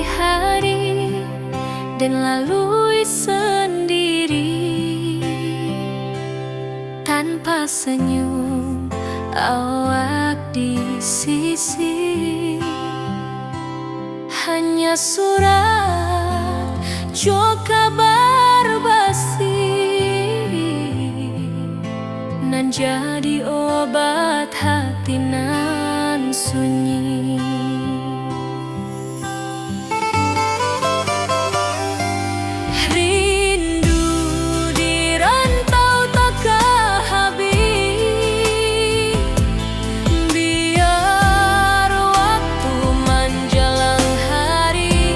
hari-hari dan lalui sendiri tanpa senyum awak di sisi. Hanya surat jo kabar basi nan jadi obat hati nan sunyi. Rindu di rantau takkan habis, biar waktu menjelang hari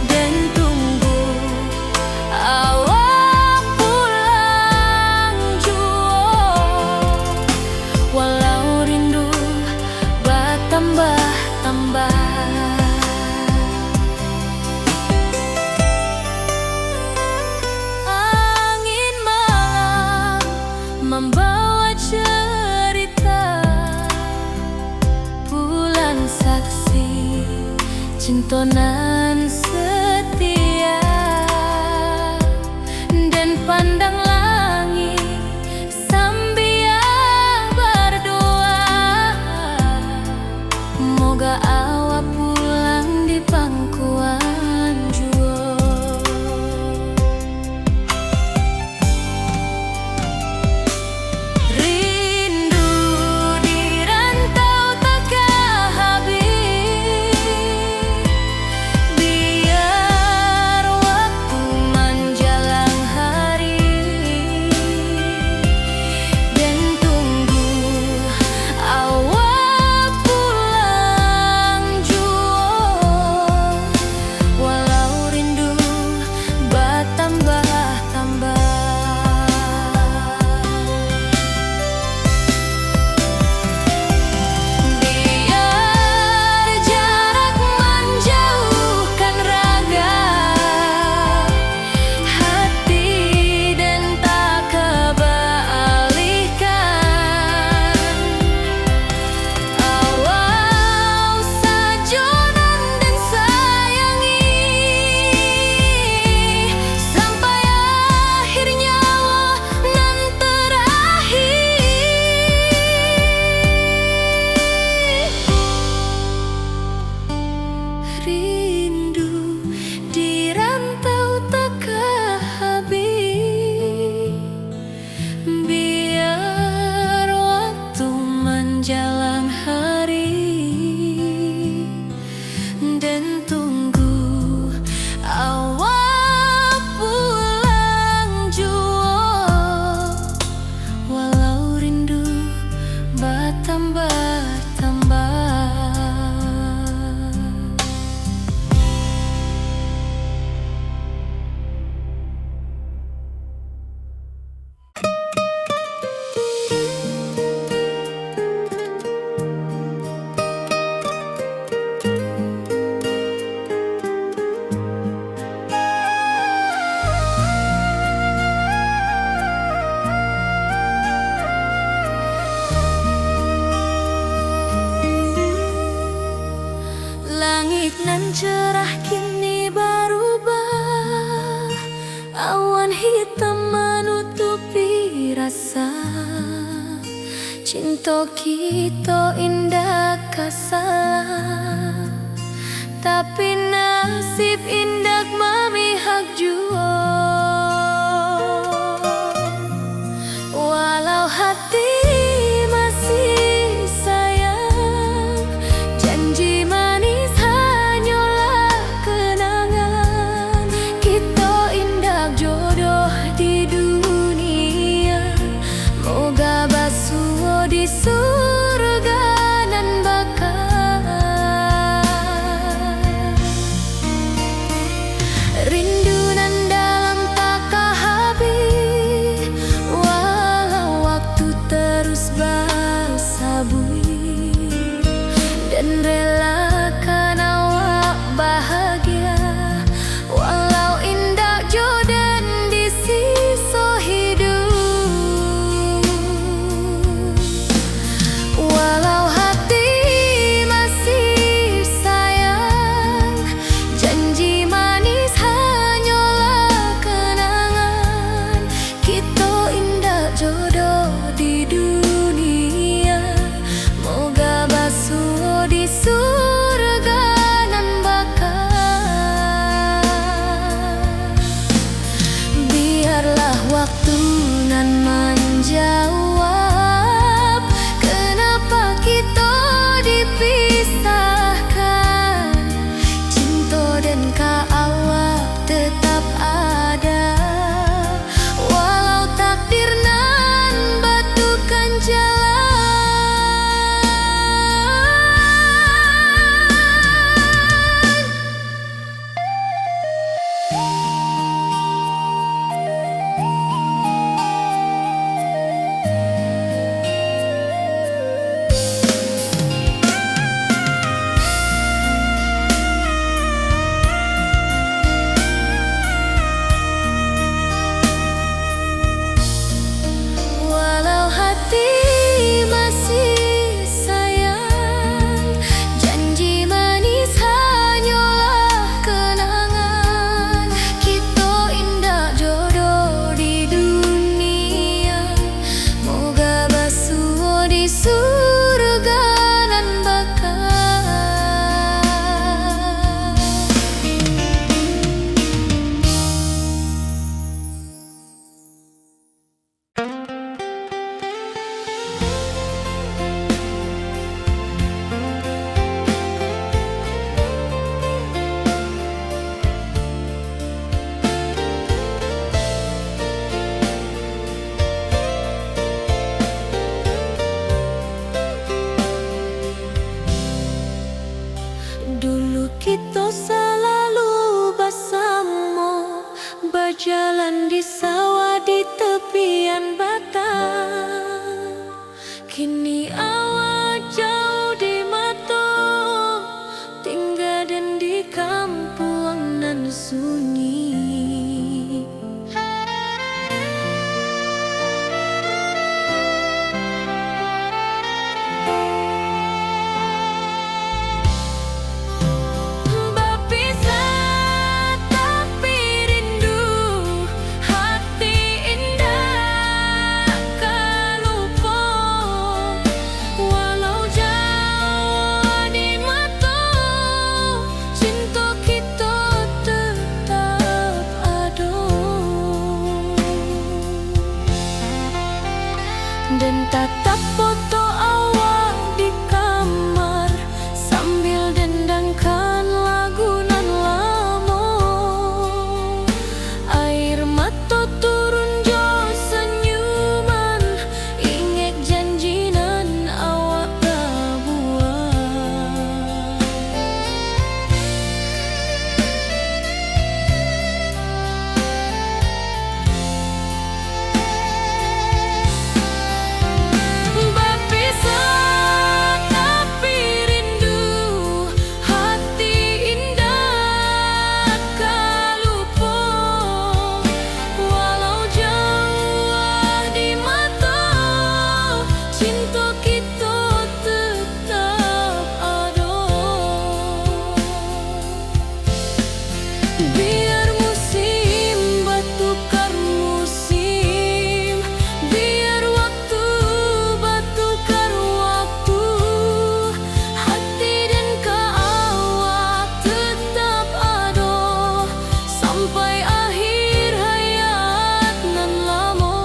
dan tunggu awak pulang jua. Walau rindu bertambah-tambah, angin malam membawa cerita, bulan saksi cinta nan setia, dan pandang langit sambil berdoa, moga awak pulang di pangkuan jua. Rindu di rantau takkan habis, biar waktu menjelang hari dan tunggu awak pulang jua. Walau rindu bertambah-tambah, biar jarak menjauhkan raga hati dan tak kebalihkan. Awal sajonan dan sayangi sampai akhir nyawa nan terakhir. Rindu di rantau takkan habis, biar waktu menjelang hari dan tunggu awak pulang jua. Walau rindu bertambah-tambah. Langit nan cerah kini berubah, awan hitam menutupi rasa. Cinta kita indah kasalah, tapi nasib indah memihak jua. Walau hati masih sayang, janji manis hanyalah kenangan. Kita indah jodoh di dunia, moga basuh di surga nan bakal. di sawah di tepian batang. Kini awak jauh di mata, tinggal dan di kampung nan sunyi. Dan tatap foto awak di kamar sambil dendangkan lagu nan lama. Air mata turun jo senyuman, ingat janji nan awak dah buat. Biar musim bertukar musim, biar waktu bertukar waktu, hati dan awak tetap ada sampai akhir hayat nan lama.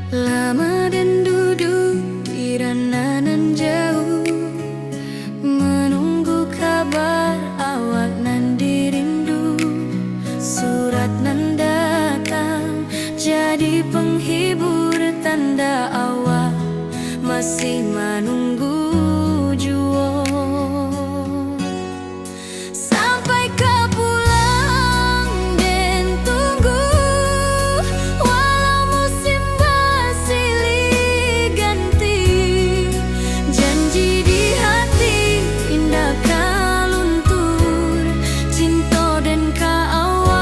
Lama dan duduk di ranah jauh, menunggu kabar awak nan dirindu. Surat nan datang jadi penghibur, tanda awak masih menunggu jua. Sampai ke pulang dan tunggu, walau musim bersilih ganti. Janji di hati indah kaluntur, cinta dan kaawak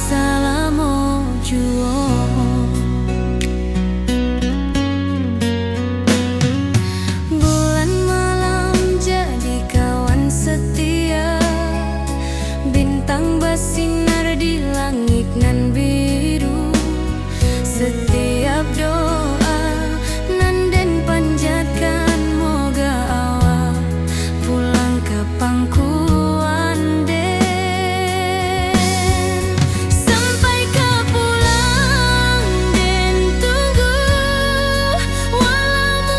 salamo jua. Bulan malam jadi kawan setia, bintang bersinar di langit nan biru. Setiap doa nan den panjatkan, moga awak pulang ke pangkuan den. Sampai ke pulang den tunggu, walau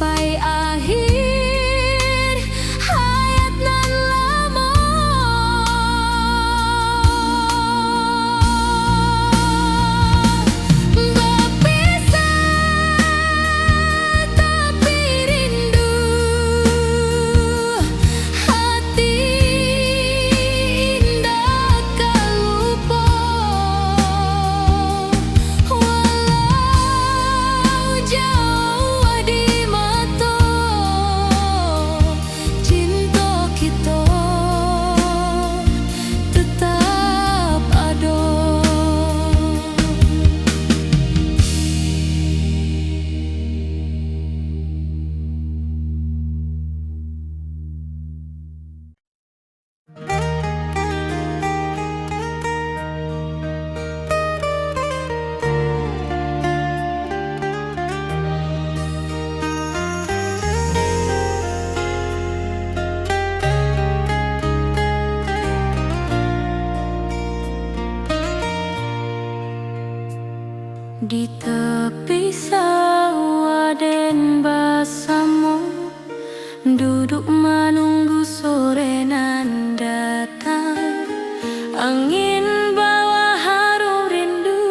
sampai akhir hayat nan lama. Berpisah tapi rindu, hati indah kalupa. Walau jauh di mata, cinta kita tetap ada. Di tepi sawah den bersama, duduk menunggu sore nan datang. Angin bawa harum rindu,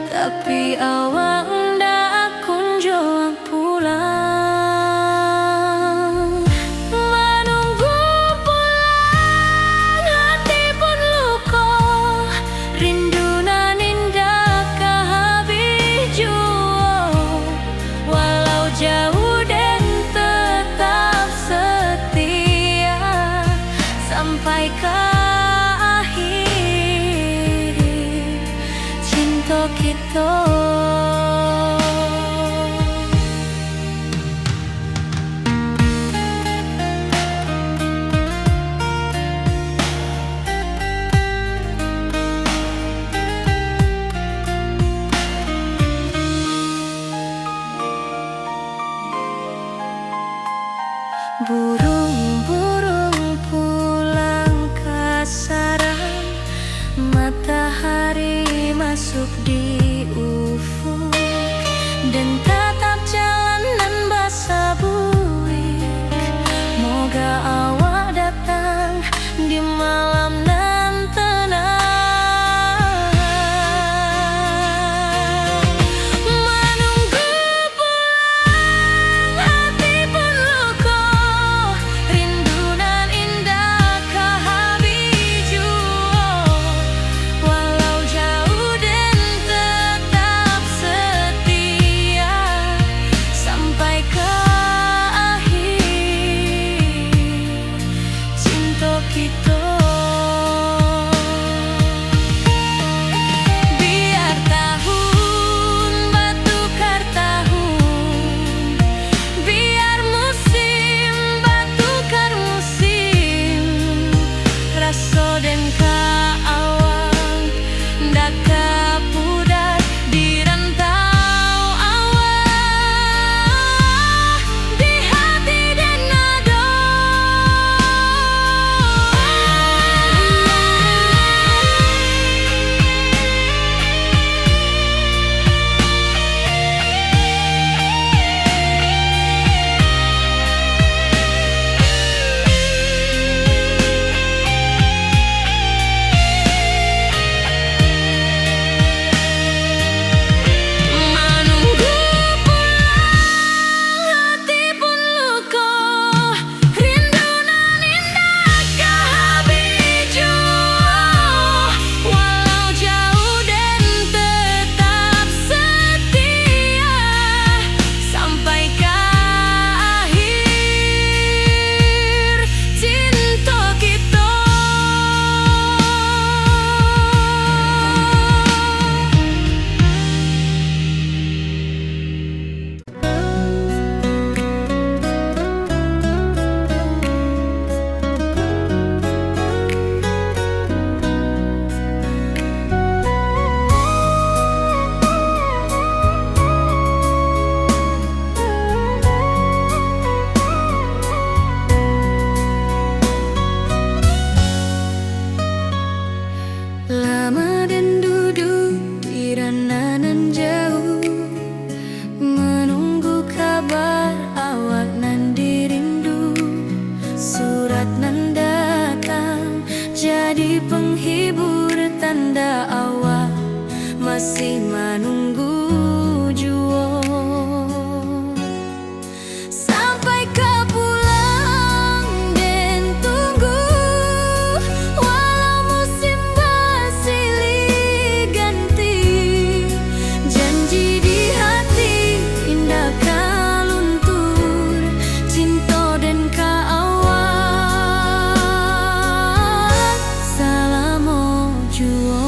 tapi awak ndak kunjung pulang. Menunggu pulang, hati pun luka, rindu nan indah kehabis jua. Walau jauh dan tetap setia sampai ke akhir cinta kita. Burung-burung pulang ke sarang, matahari masuk di ufuk, dan tatap jalanan basah buik. Moga awak datang di malam nan tenang. Menunggu pulang, hati pun luka, masih menunggu juo. Sampai kau pulang dan tunggu, walau musim bersilih ganti. Janji di hati indah kaluntur, cinta dan kaawak. Salam juo.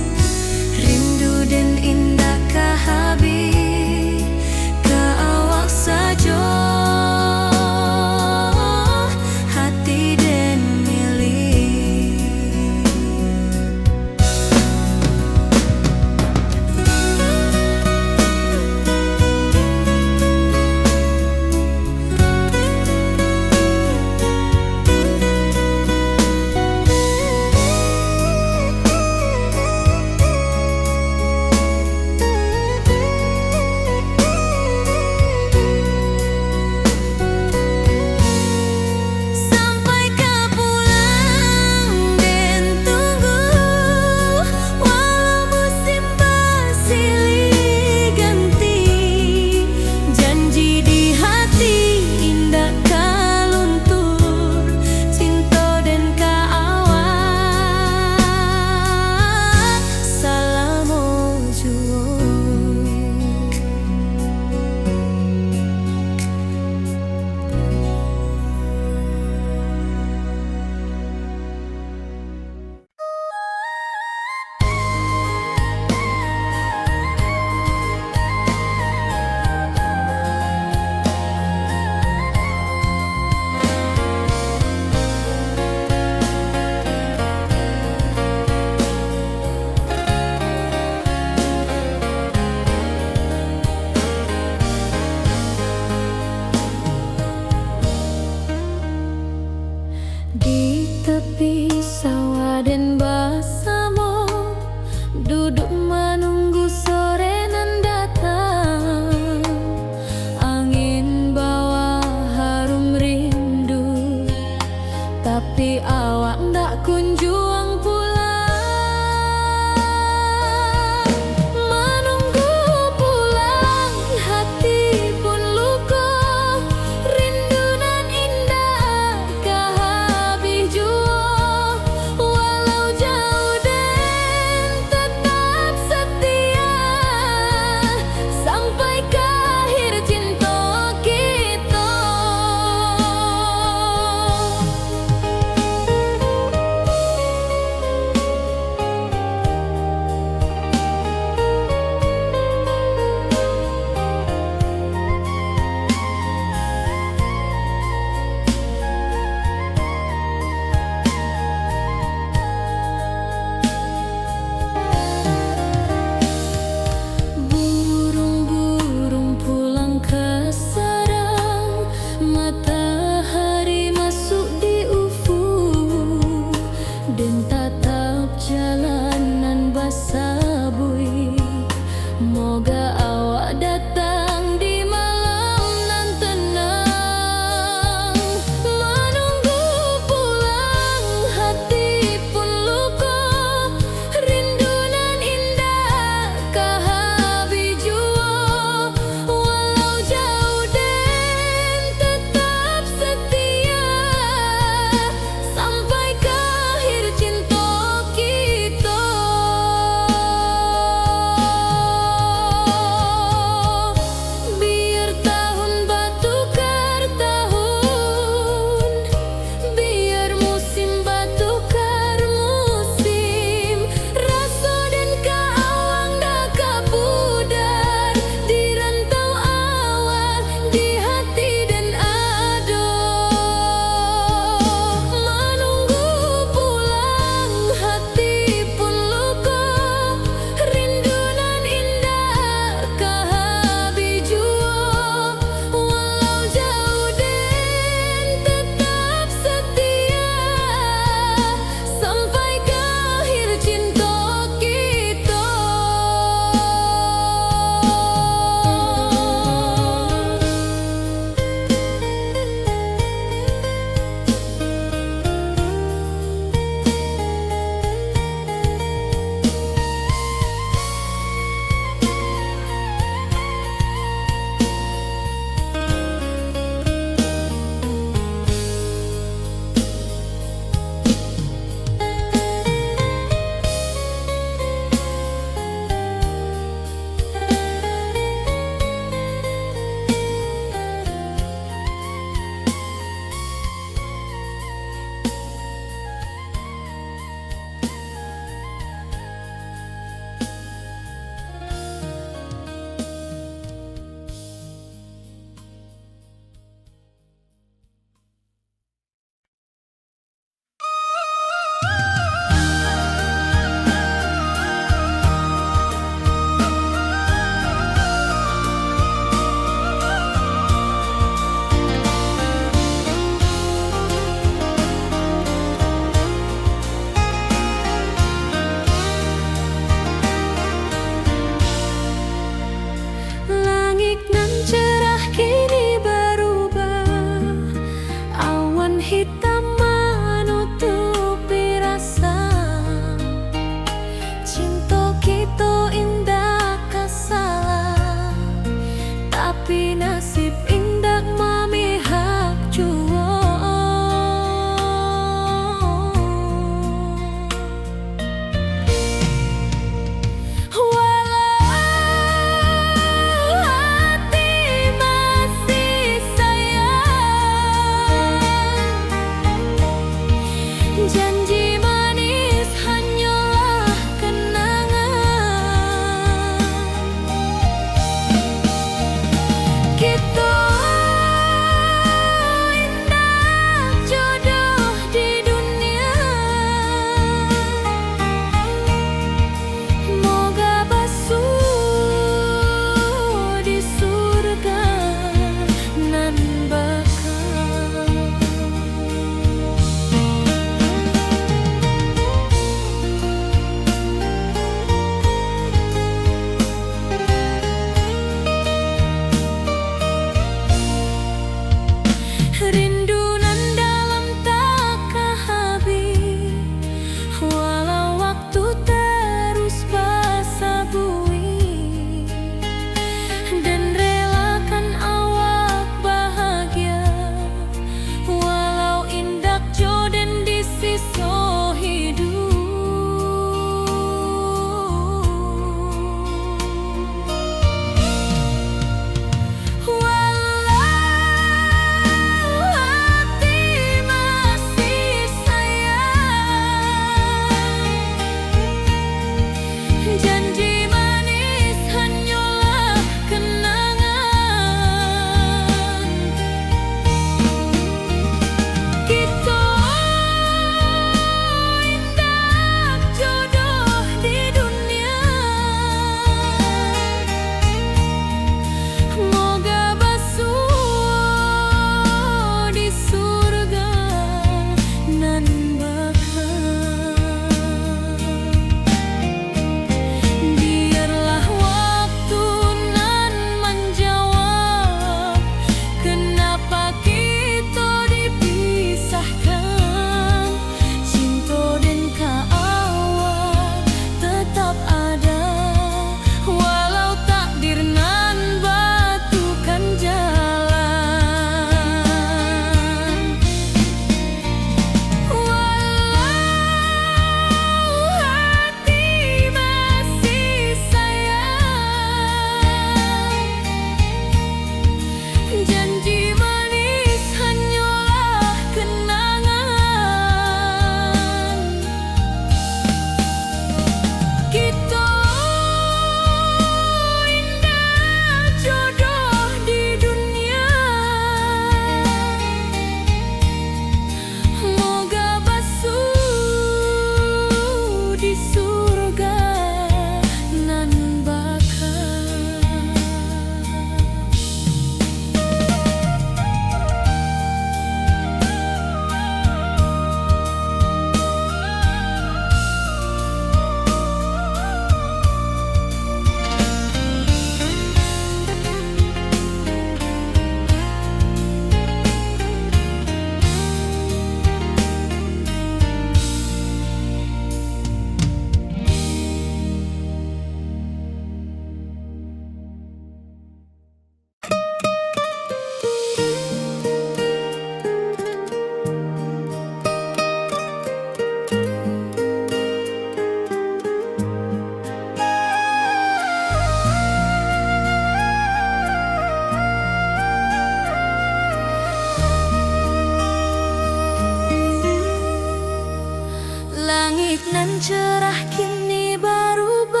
cerah kini berubah,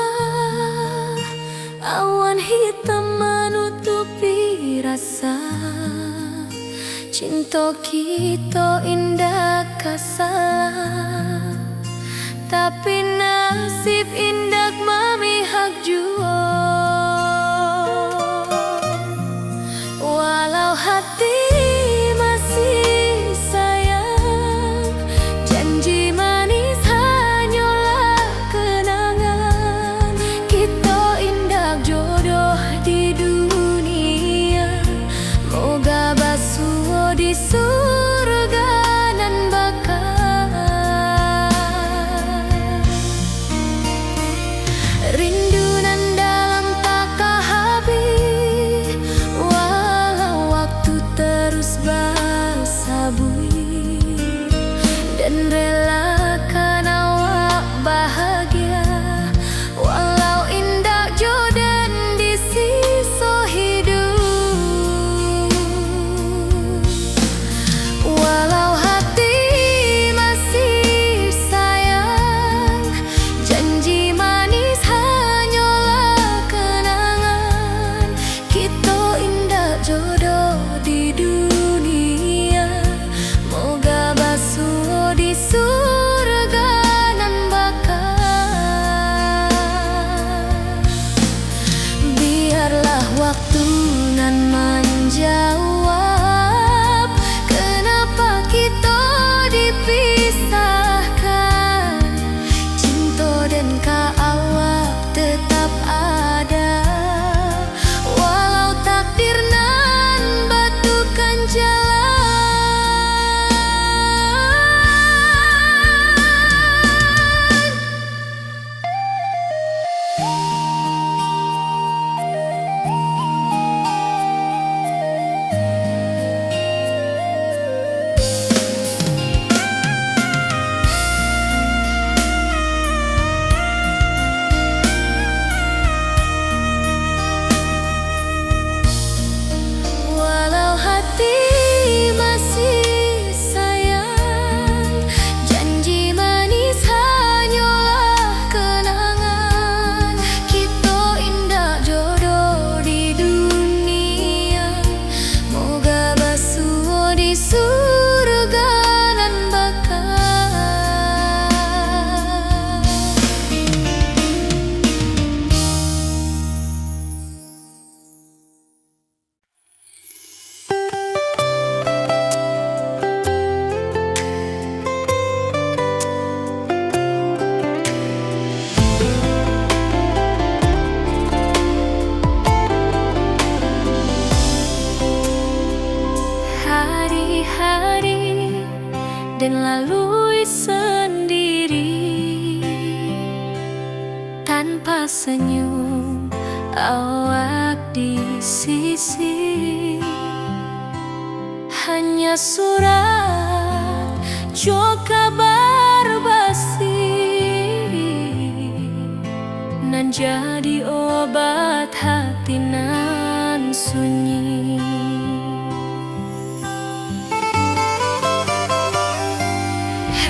awan hitam menutupi rasa. Cinta kita indah kasalah, tapi nasib indah memihak jua. Walau hati masih sayang, janji manis hanyalah kenangan. Kita indah jodoh di dunia, moga basuh di surga nan bakal. Rindu nan dalam tak habis, walau waktu terus bersabui, dan relakan awak bahagia, walau indah jodan di sisa hidup. Walau hati masih sayang, janji manis hanyalah kenangan. Kita indah jodoh di dunia, moga basuh di surga nan bakal. Biarlah waktu nan menjawab, kenapa kita dipisahkan. Cinta dan awak tetap ada, walau takdir nan batukan jalan. Walau hati masih sayang, janji manis hanyalah kenangan. Kita indah jodoh di dunia, moga basuh di surga nan bakal. Hari-hari dan lalui sendiri, tanpa senyum awak di sisi. Hanya surat jo kabar basi, nan jadi obat hati nan sunyi.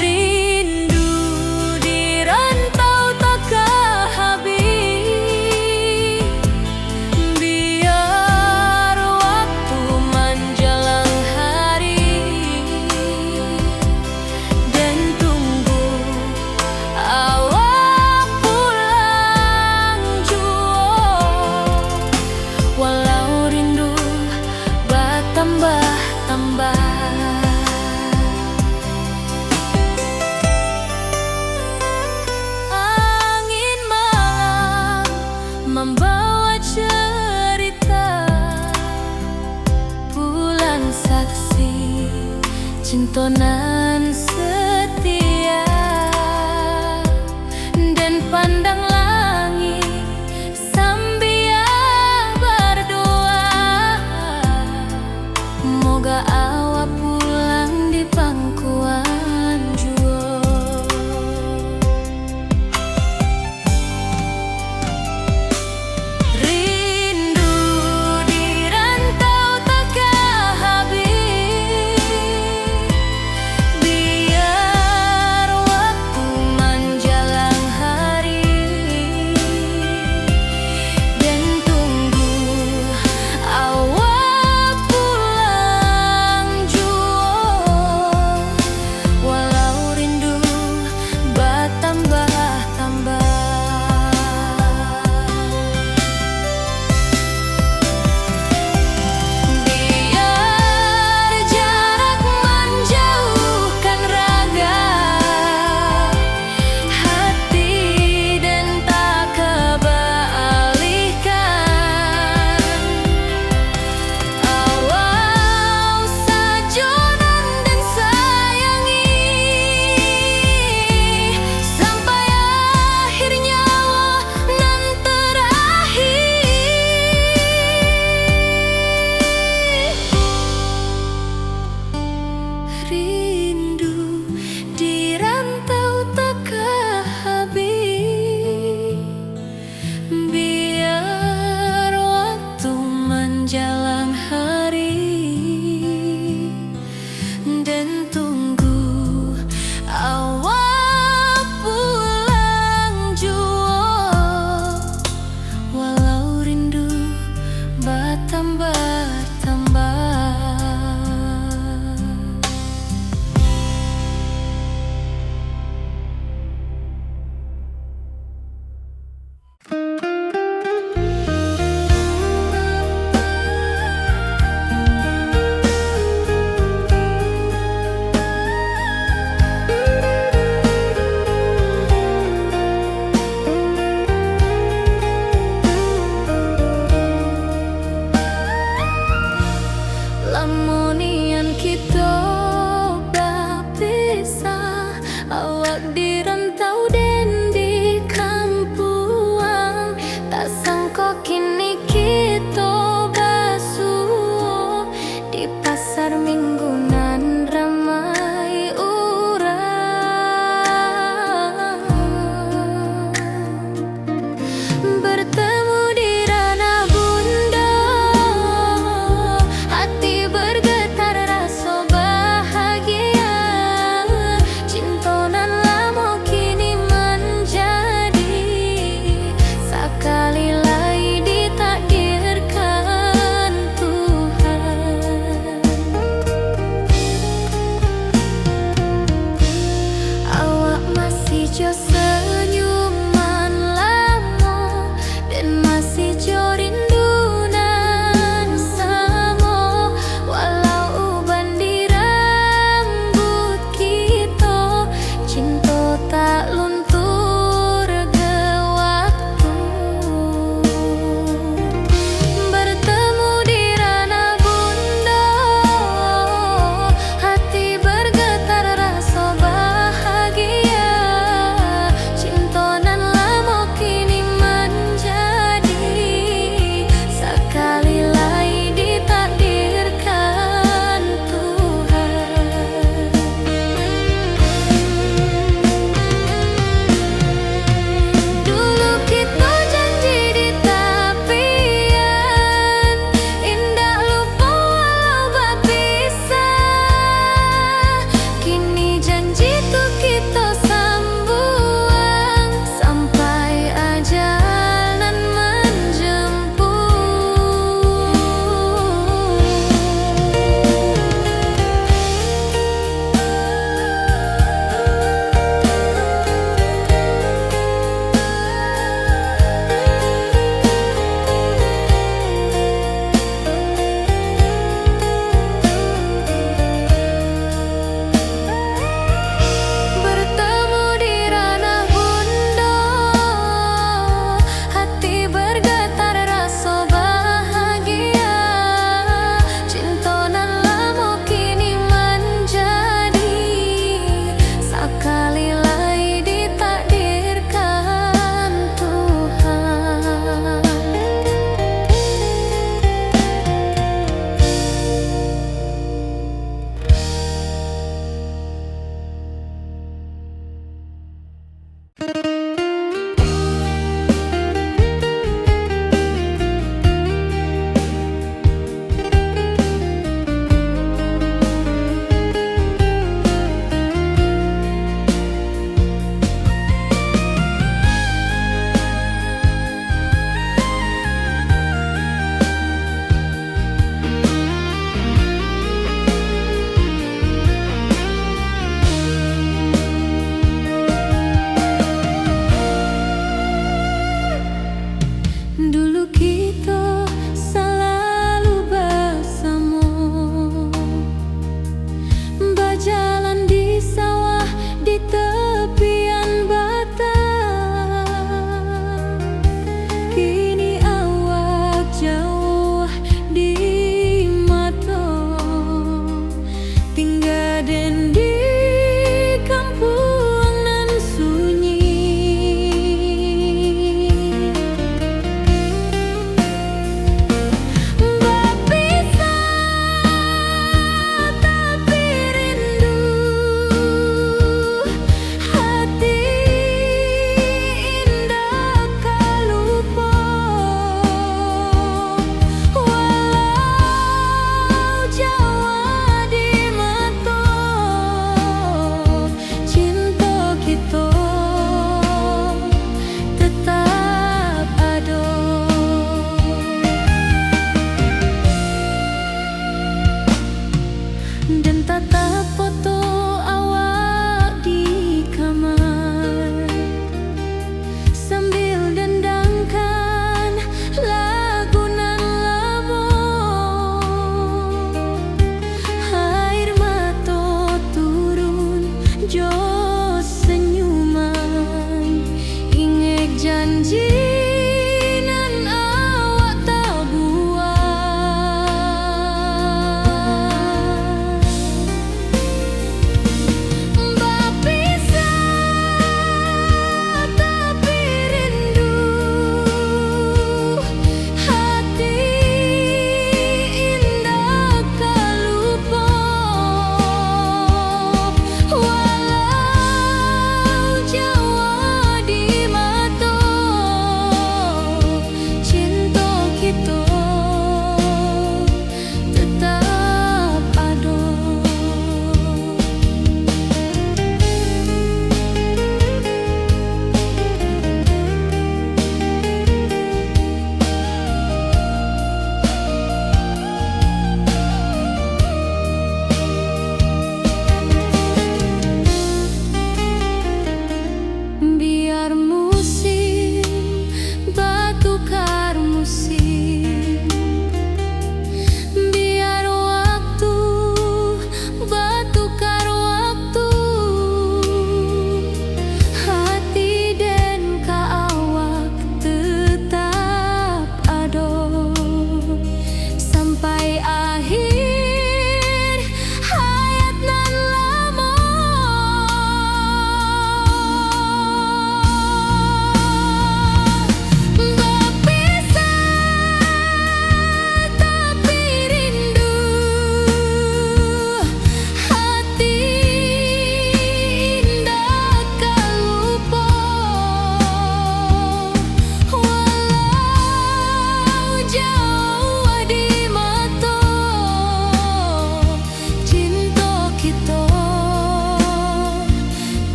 Rindu di rantau tak habis, biar waktu menjelang hari, dan tunggu awak pulang jua. Walau rindu bertambah-tambah, angin malam membawa cerita, bulan saksi cinta nan setia, dan pandang langit sambil berdoa, moga awak pulang di pangkuan jua. Rindu di rantau tak habis, biar masih jo rindunan samo, walau uban di rambut kita, cinta tak luntur ke waktu. Bertemu di ranah bunda, hati bergetar rasa bahagia. Cinta nan lama kini menjadi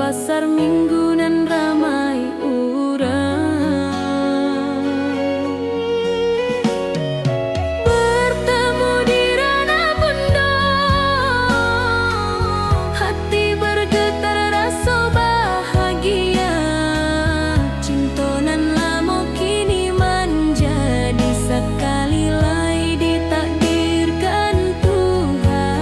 pasar minggu nan ramai urang. Bertemu di ranah bunda, hati bergetar rasa bahagia. Cinta nan lama kini menjadi sekali lai ditakdirkan Tuhan.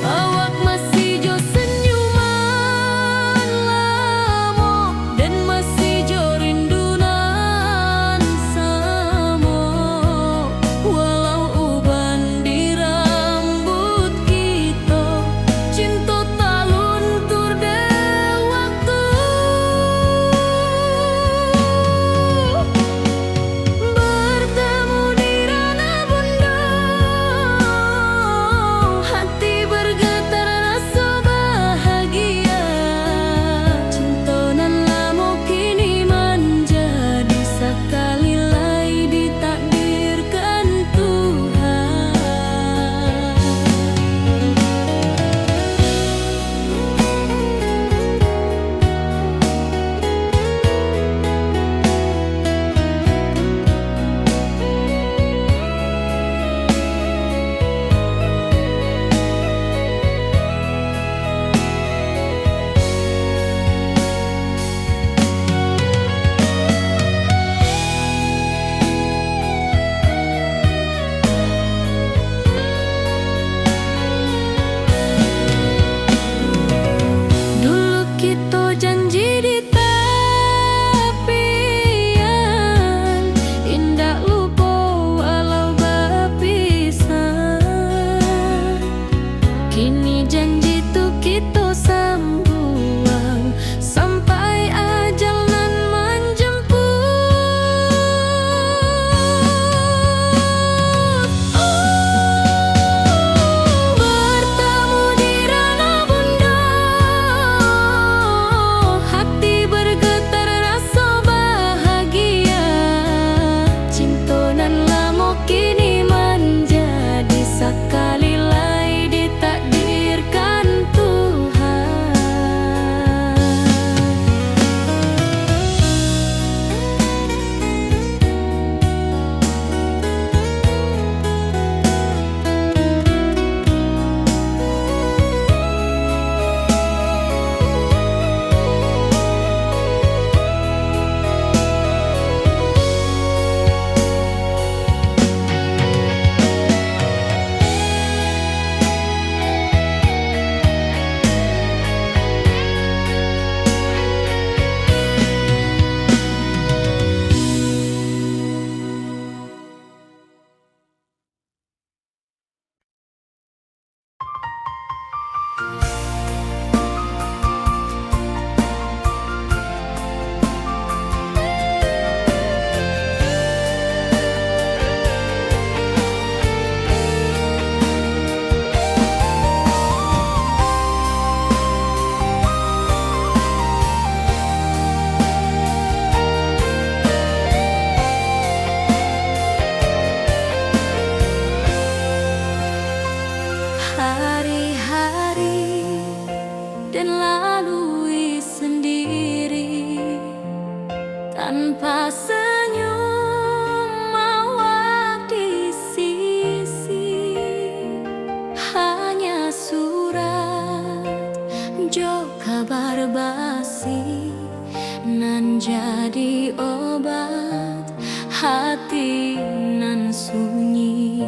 Awak masih jo senyuman lamo dan masih jo rindunan samo. Walau uban di rambut kita, cinta tak luntur de waktu. Bertemu di ranah bunda, hati bergetar rasa bahagia. Cinta nan lama kini menjadi sekali lai ditakdirkan Tuhan. Dulu kita janji di tepian, indah lupa walau berpisah. Kini janji tu kita sambuang sampai ajal nan menjemput. Bertemu di ranah bunda, hati bergetar rasa bahagia. Cinta nan lama kini menjadi sekali lai ditakdirkan Tuhan. Hari-hari dan lalui sendiri tanpa senyum awak di sisi. Hanya surat jo kabar basi nan jadi obat hati nan sunyi.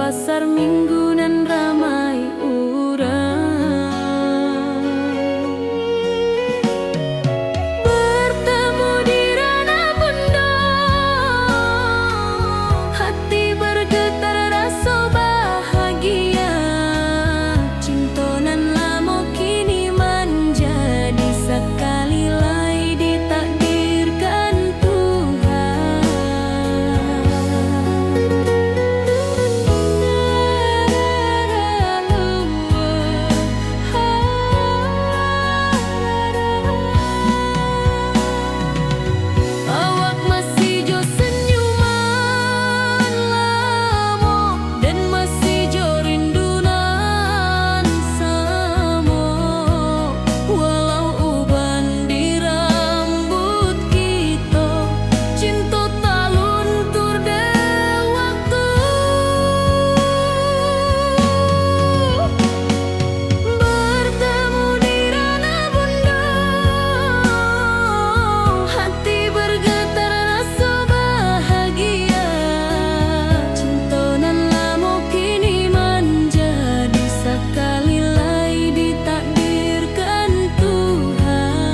pasar minggu nan ramai urang. Bertemu di ranah bunda, hati bergetar rasa bahagia. Cinta nan lama kini menjadi sekali lai ditakdirkan Tuhan. Awak masih jo senyuman lamo dan masih jo rindunan samo. Walau uban di rambut kita, cinta tak luntur de waktu. Bertemu di ranah bunda, hati bergetar rasa bahagia. Cinta nan lama kini menjadi sekali lai ditakdirkan Tuhan.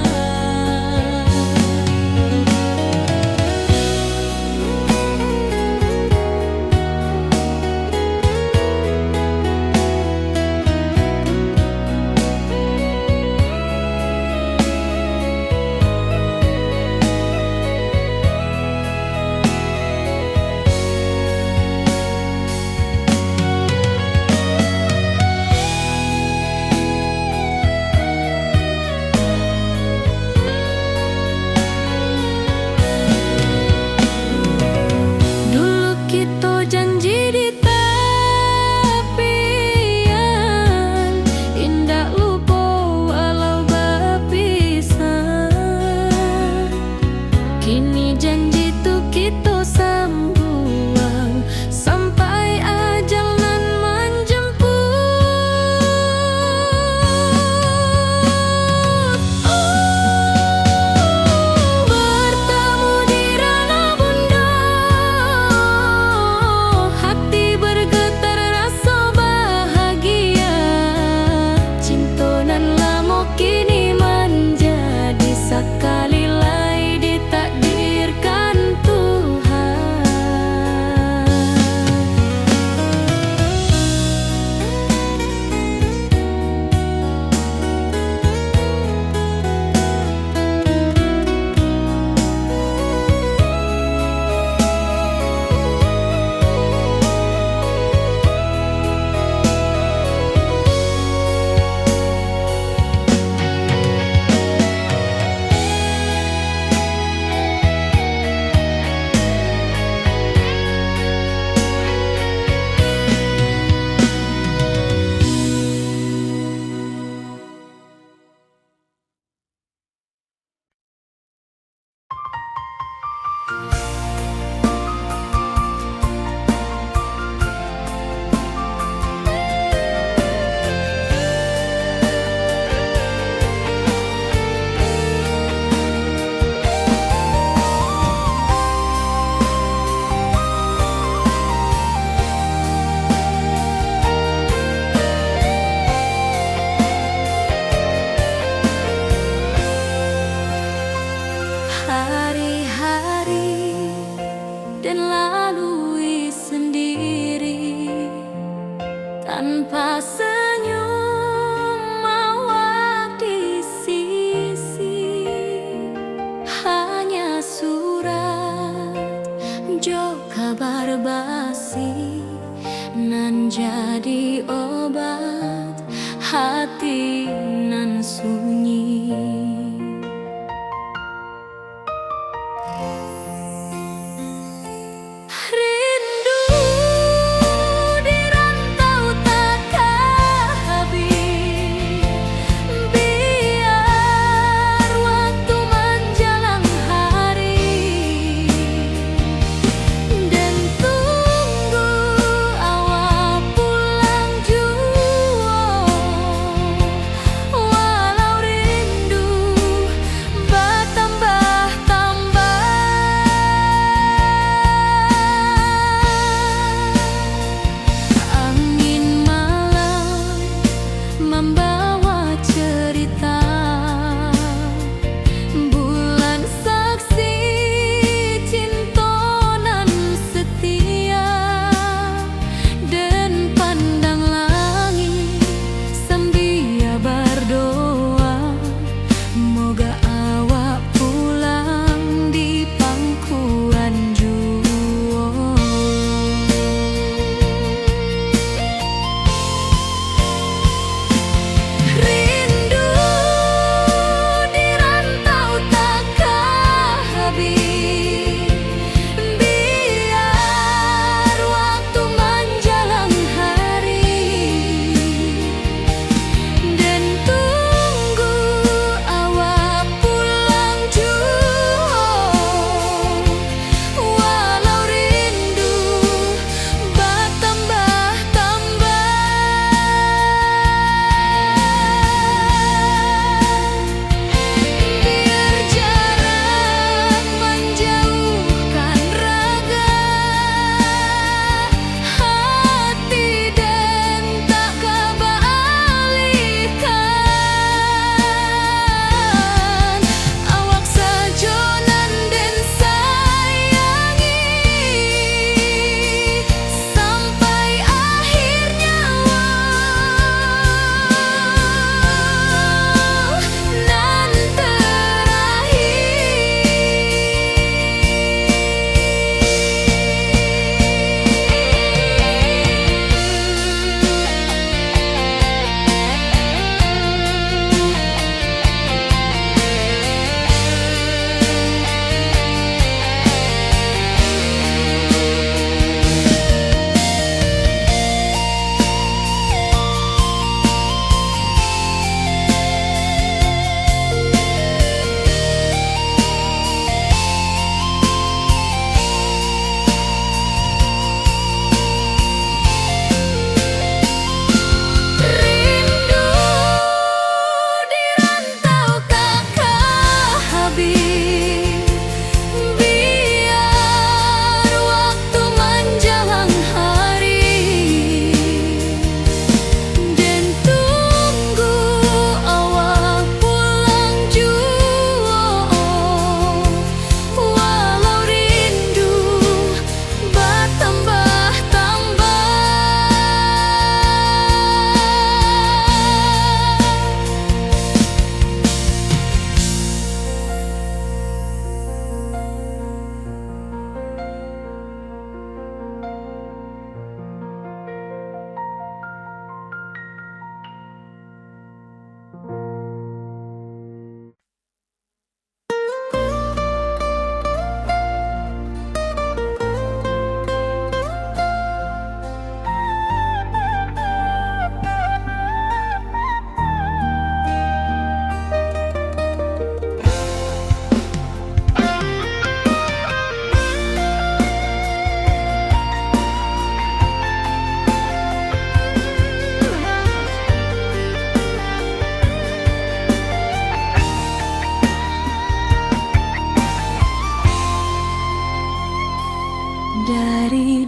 Dulu kita janji di tepian, indah lupa walau berpisah. Kini janji tu kita sambung sampai ajal nan menjemput. Bertemu di ranah bunda, hati bergetar rasa bahagia. Cinta nan lama kini menjadi sekali lai ditakdirkan Tuhan. Hari-hari dan lalui sendiri tanpa senyum awak di sisi. Hanya surat jo kabar basi nan jadi obat hati nan sunyi. Rindu di rantau takkan habis, biar waktu menjelang hari dan tunggu awak pulang juga.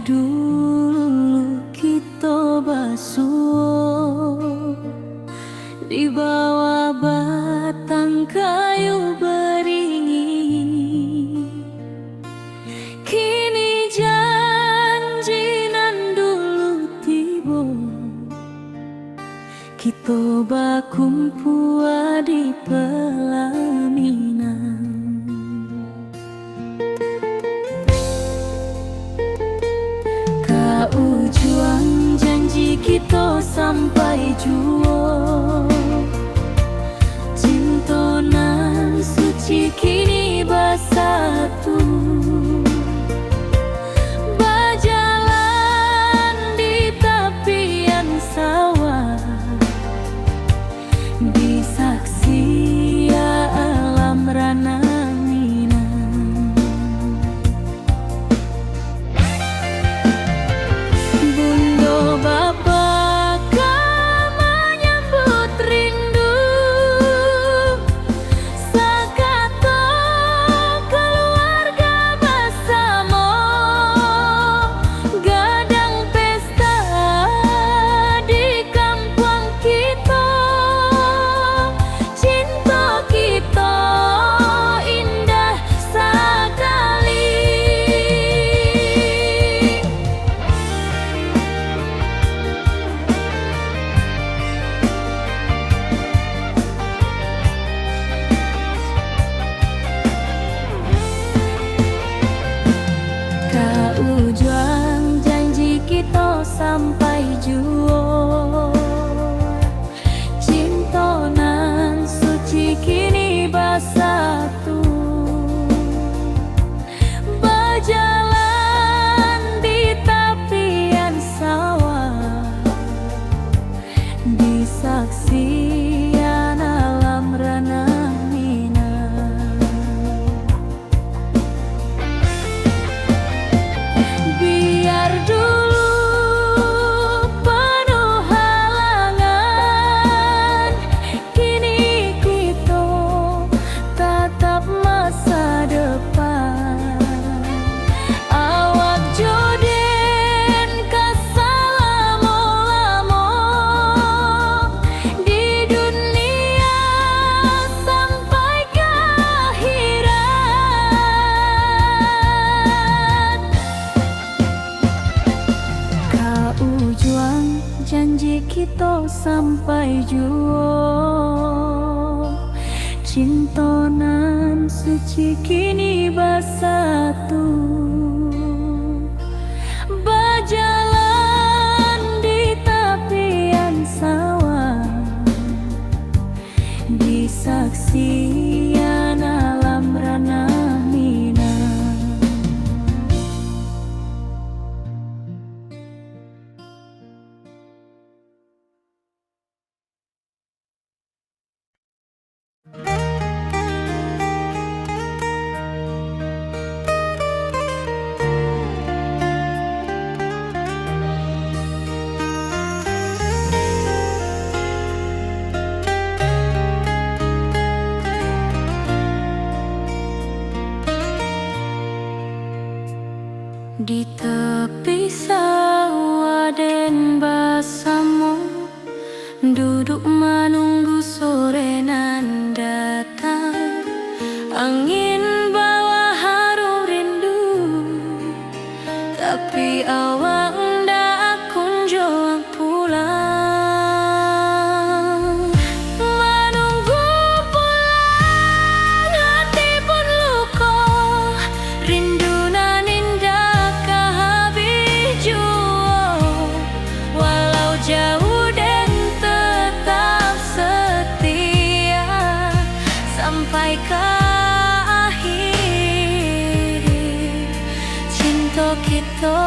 dulu kita basuh di bawah batang kayu beringin. Kini janji nan dulu tiba, kita bakumpul di pelaminan. Juang janji kita sampai jua, cinta nan suci kini bersatu. Berjalan di tepian sawah, di saksi alam rana. Sampai jua, cinta nan suci kini bersatu. Berjalan di tepian sawah, di saksian alam ranah Minang. Biar dulu janji kita sampai jua, cinta nan suci kini bersatu. Berjalan di tepian sawah, di saksian alam ranah Minang. Di tepi sawah den bersama, duduk menunggu sore nan datang. Angin bawa harum rindu, tapi awak ndak kunjung pulang. Menunggu pulang, hati pun luka, rindu nan indah kehabis jua. Walau jauh dan tetap setia sampai ke akhir cinta kita.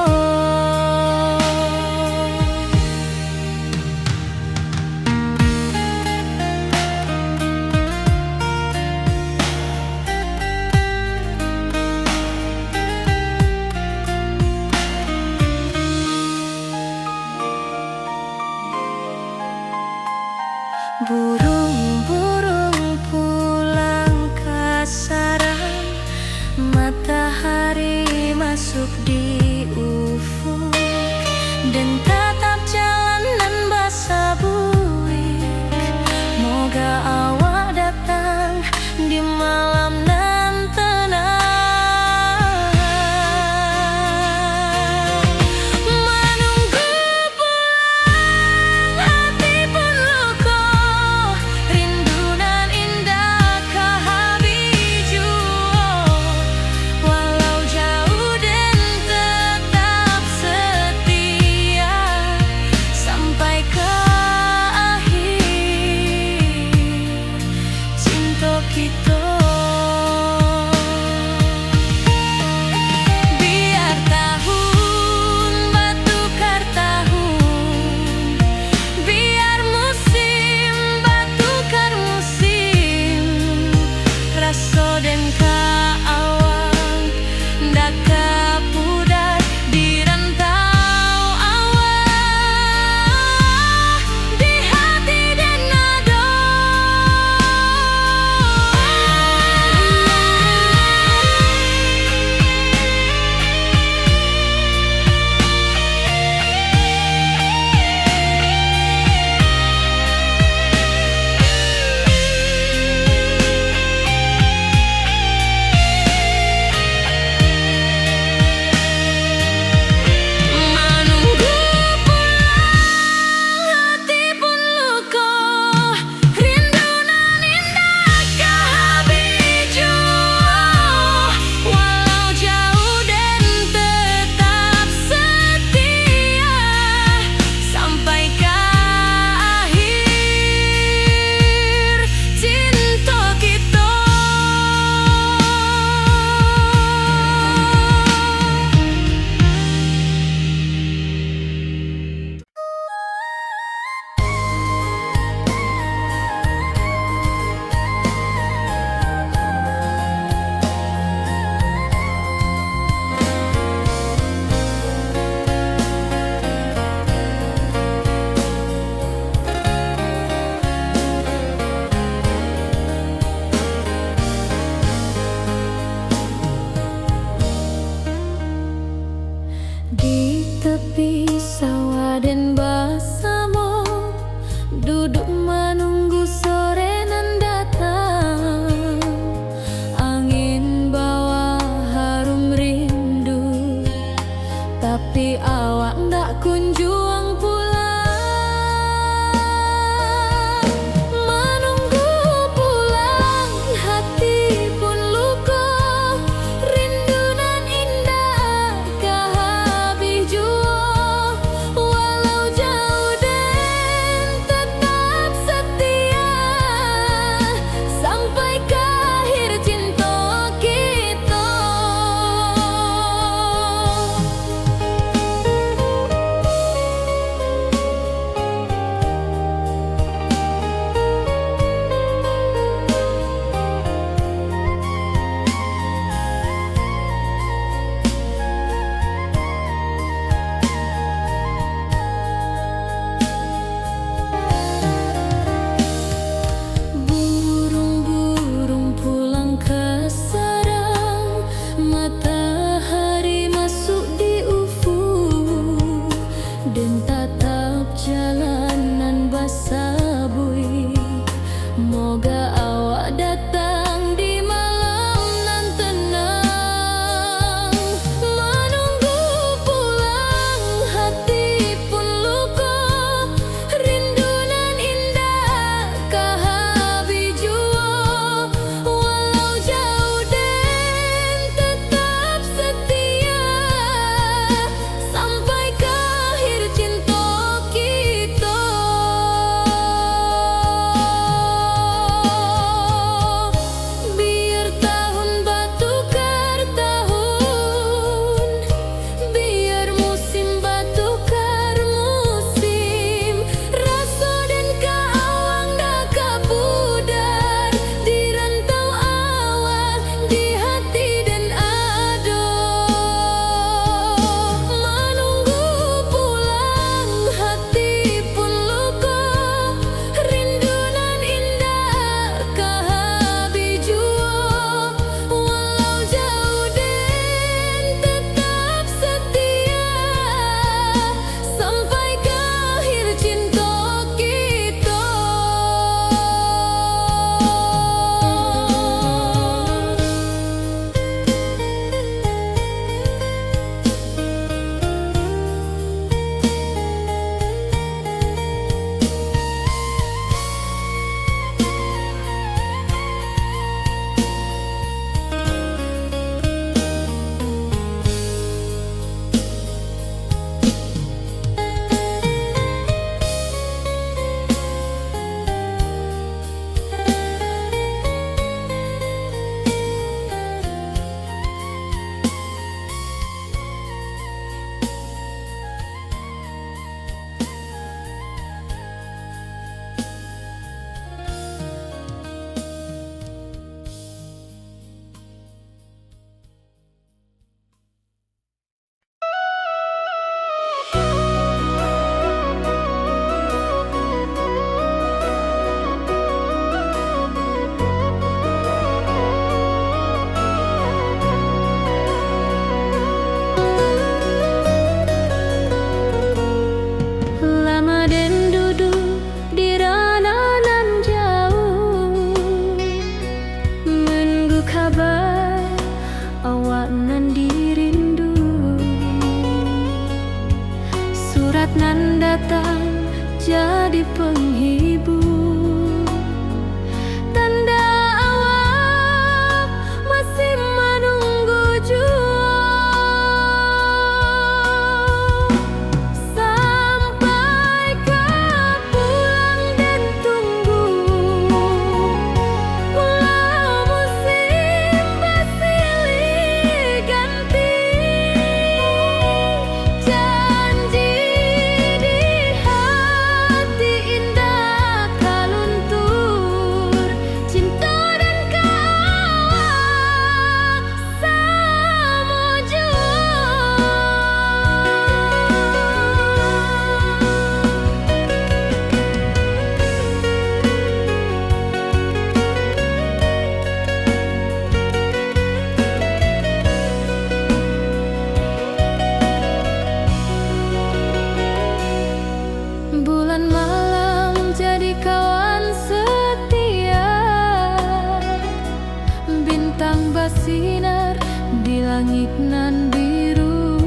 langit nan biru.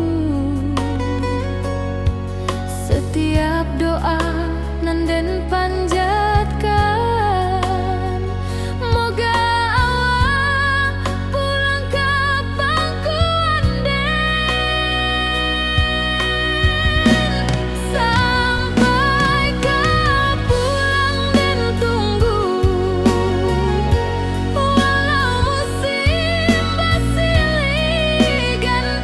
Setiap doa nan den panjatkan, moga awak pulang ka pangkuan den. Sampai ka pulang den tunggu, walau musim basilih ganda.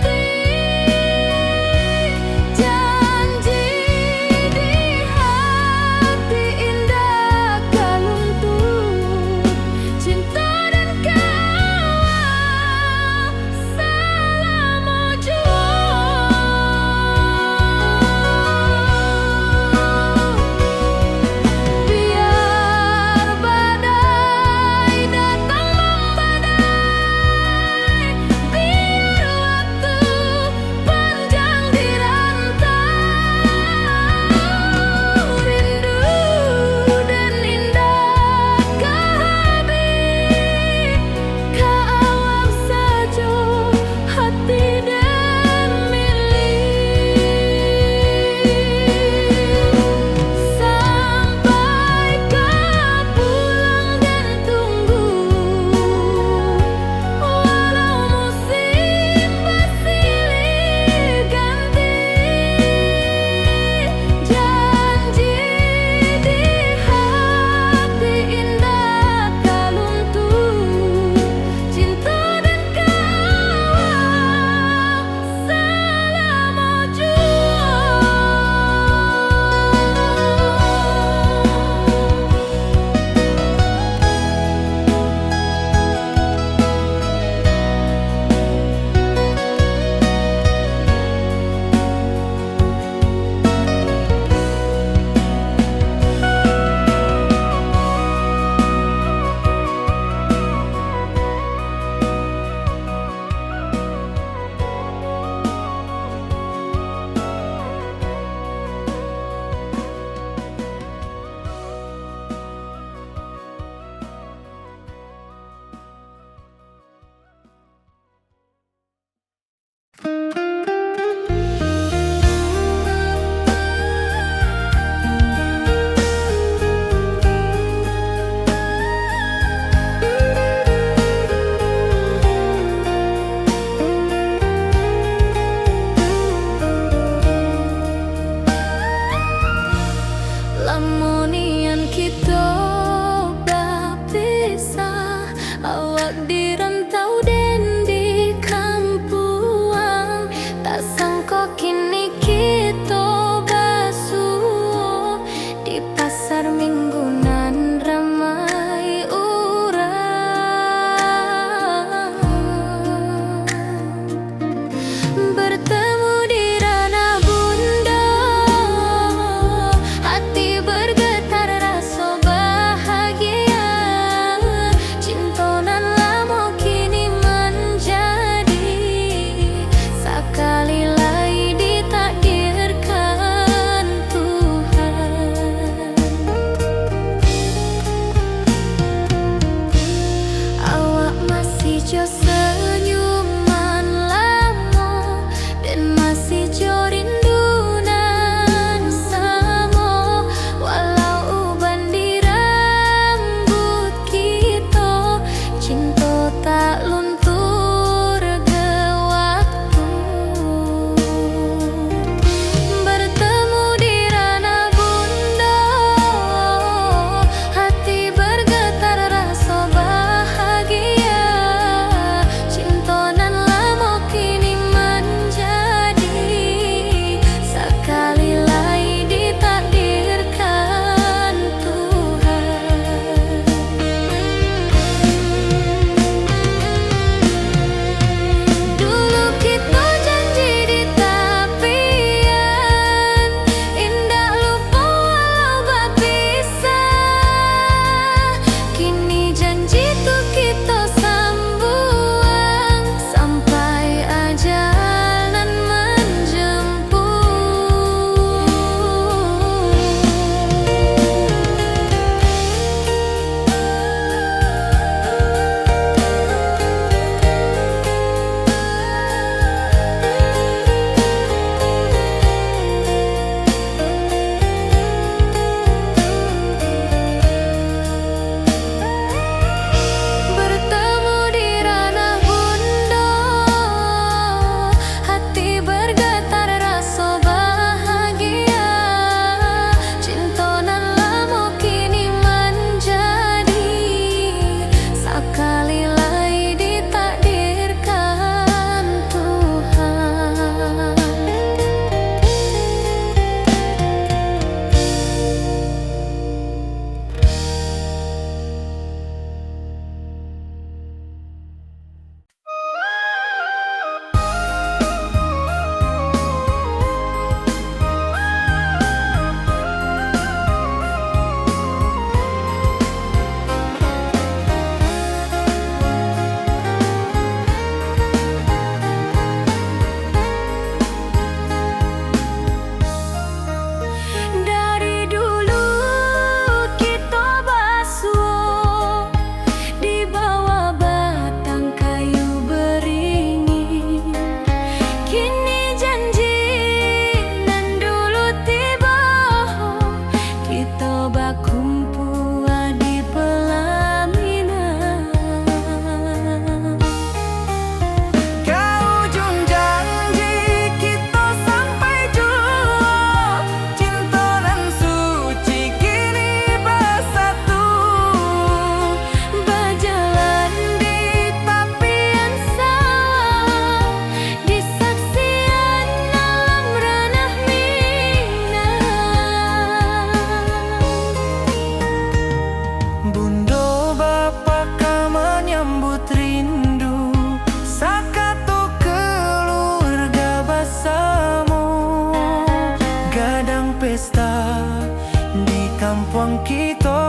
sampuang kita.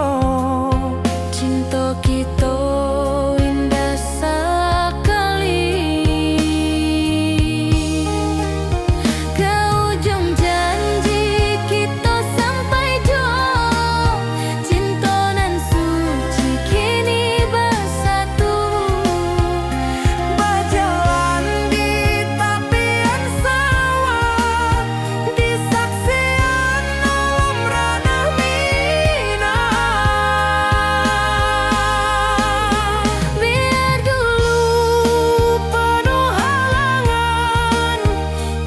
Cinta kita indah sekali. Ke ujung janji kita sampai jauh. Cinta nan suci kini bersatu. Berjalan di tepian sawah, di saksian alam ranah Minang. Biar dulu penuh halangan,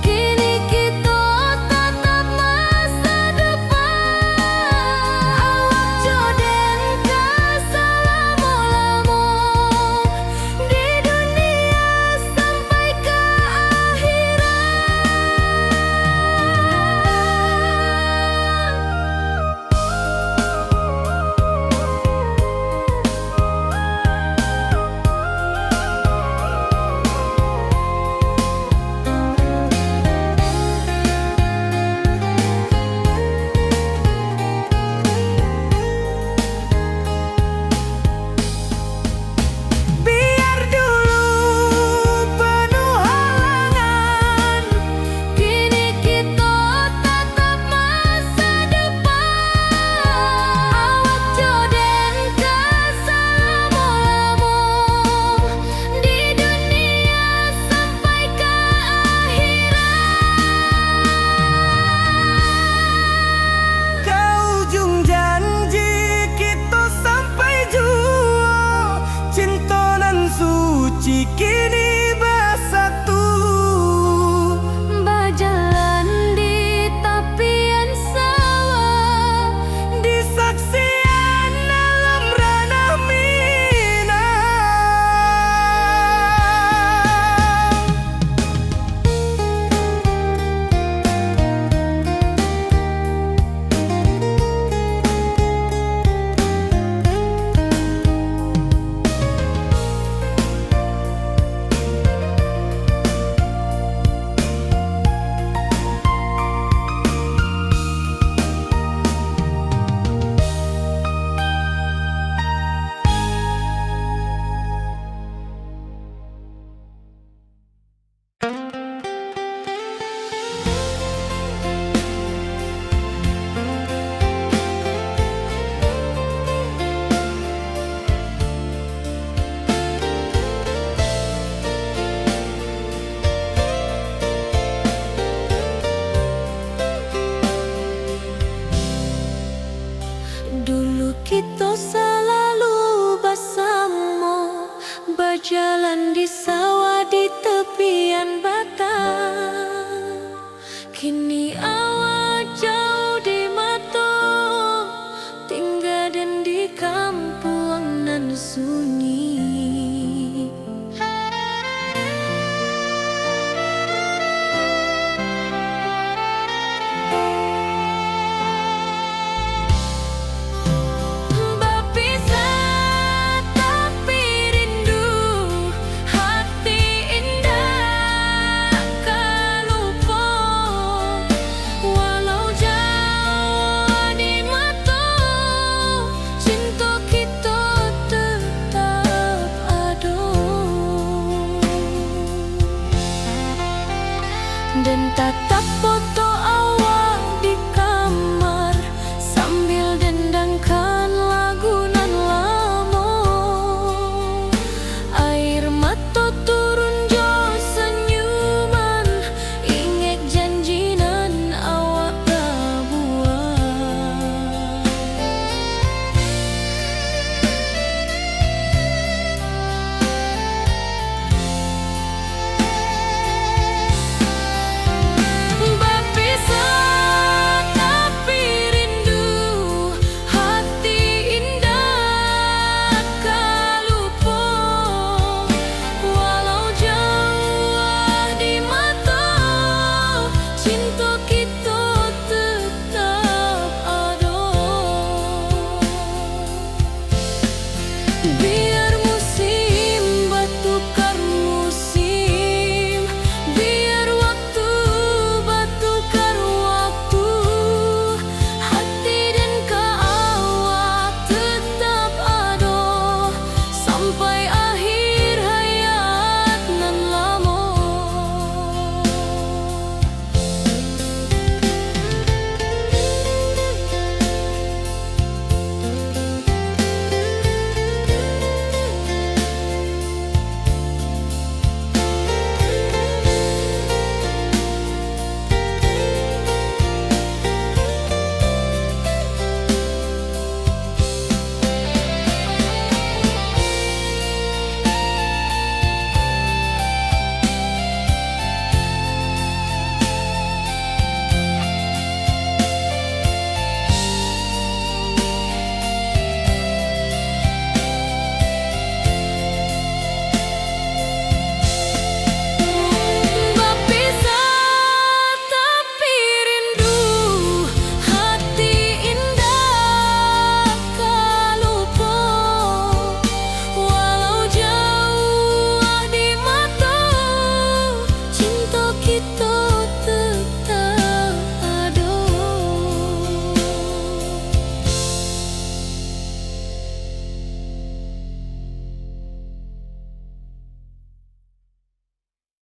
kini kita tatap masa depan. Awak joden ke selama-lama di dunia sampai ke Biar dulu penuh halangan, kini kita tatap masa depan. Awak joden ke selama-lama di dunia sampai ke ke ujung janji kita sampai jua. Cinta nan suci kini bersatu. berjalan di tepian sawah, Di saksian alam ranah Minang. dulu kita selalu bersama, berjalan di sawah di tepian batang. Kini awak jauh di mata, tinggal dan di kampung nan sunyi. Berpisah tapi rindu, hati indah kan lupa. Walau jauh di mata, cinta kita tetap ada. Dan tatap foto